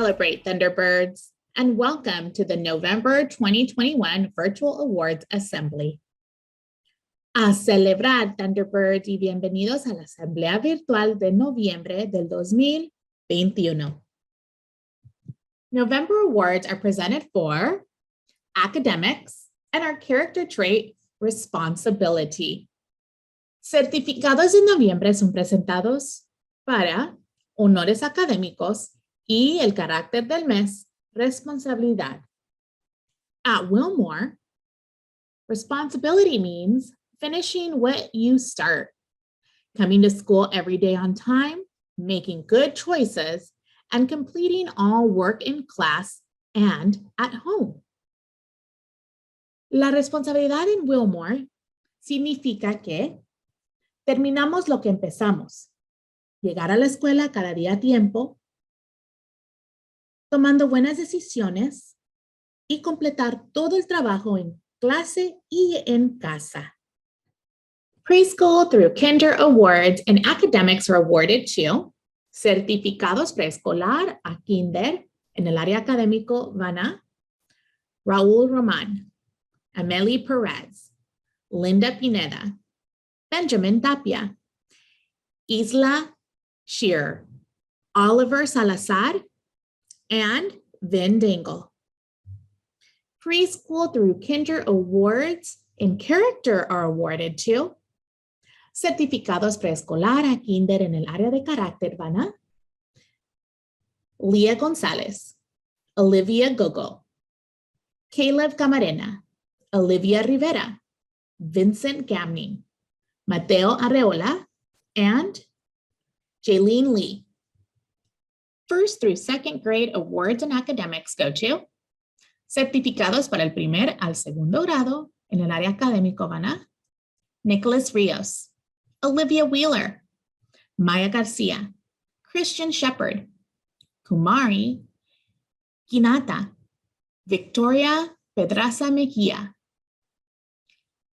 Celebrate Thunderbirds, and welcome to the November 2021 Virtual Awards Assembly. A celebrar Thunderbirds y bienvenidos a la Asamblea Virtual de noviembre del 2021. November awards are presented for academics and our character trait, responsibility. Certificados de noviembre son presentados para honores académicos y el carácter del mes, responsabilidad. At Willmore, responsibility means finishing what you start, coming to school every day on time, making good choices, and completing all work in class and at home. La responsabilidad en Willmore significa que terminamos lo que empezamos, llegar a la escuela cada día a tiempo, tomando buenas decisiones y completar todo el trabajo en clase y en casa. Preschool through kinder awards and academics are awarded to certificados preescolar a kinder en el área académico van a Raúl Román, Amelie Perez, Linda Pineda, Benjamin Tapia, Isla Shearer, Oliver Salazar, and Vin Dangle. Preschool through kinder awards and character are awarded to certificados preescolar a kinder en el área de carácter van a Leah Gonzalez, Olivia Gogo, Caleb Camarena, Olivia Rivera, Vincent Gamning, Mateo Arreola, and Jaylene Lee. First through second grade awards and academics go to certificados para el primer al segundo grado en el área académico van a Nicholas Rios, Olivia Wheeler, Maya Garcia, Christian Shepard, Kumari Ginata, Victoria Pedraza Mejia,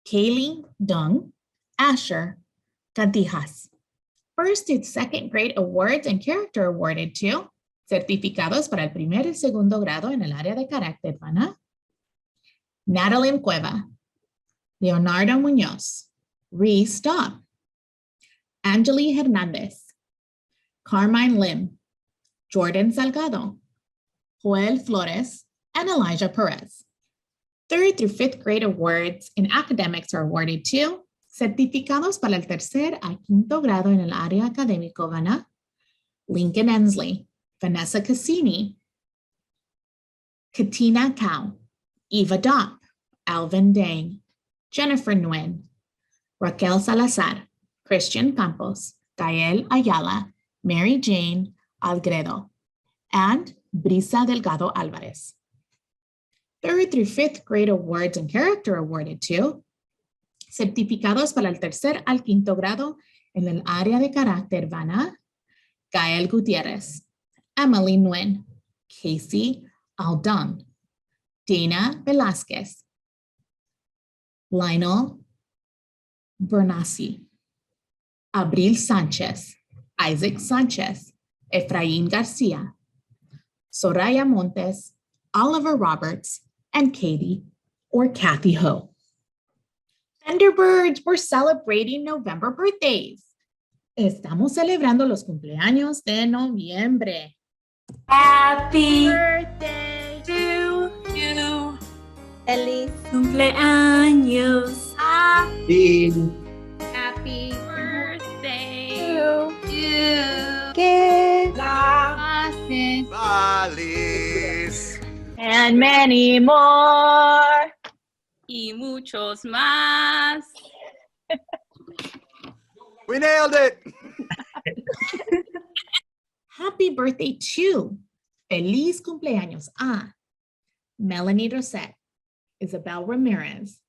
Kaylee Dung, Asher Cantijas. First to second grade awards and character awarded to certificados para el primer y segundo grado en el área de carácter van a Natalie Cueva, Leonardo Muñoz, Ree Staub, Angeli Hernandez, Carmine Lim, Jordan Salgado, Joel Flores, and Elijah Perez. Third through fifth grade awards in academics are awarded to certificados para el tercer a quinto grado en el área académico van a Lincoln Ensley, Vanessa Cassini, Katina Cow, Eva Dopp, Alvin Dang, Jennifer Nguyen, Raquel Salazar, Christian Campos, Gael Ayala, Mary Jane Algredo, and Brisa Delgado Alvarez. Third through fifth grade awards and character awarded to certificados para el tercer al quinto grado en el área de carácter van a Gael Gutierrez, Emily Nguyen, Casey Aldon, Dana Velázquez, Lionel Bernassi, Abril Sánchez, Isaac Sánchez, Efraín García, Soraya Montes, Oliver Roberts, and Katie or Kathy Ho. Thunderbirds, we're celebrating November birthdays. Estamos celebrando los cumpleaños de noviembre. Happy Birthday to you. Feliz Cumpleaños. Happy birthday To you. que la Feliz. And many more. y muchos más. We nailed it. Happy birthday to Feliz cumpleaños a Melanie Rosette, Isabel Ramirez,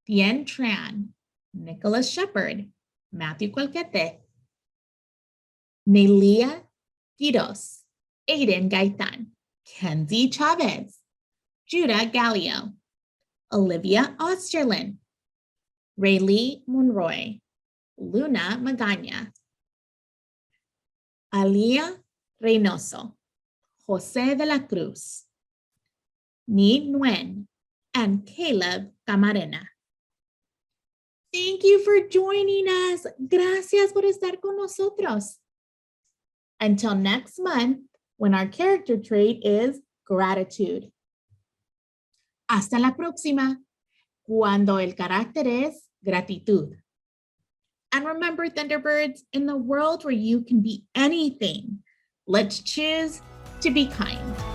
Tien Tran, Nicholas Shepard, Matthew Cualquete, Nelia Quiros, Aiden Gaitan, Kenzie Chavez, Judah Gallio, Olivia Osterlin, Raylee Monroy, Luna Magana, Alia Reynoso, José de la Cruz, Ni Nguyen, and Caleb Camarena. Thank you for joining us. Gracias por estar con nosotros. Until next month, when our character trait is gratitude. Hasta la próxima, cuando el carácter es gratitud. And remember, Thunderbirds, in the world where you can be anything, let's choose to be kind.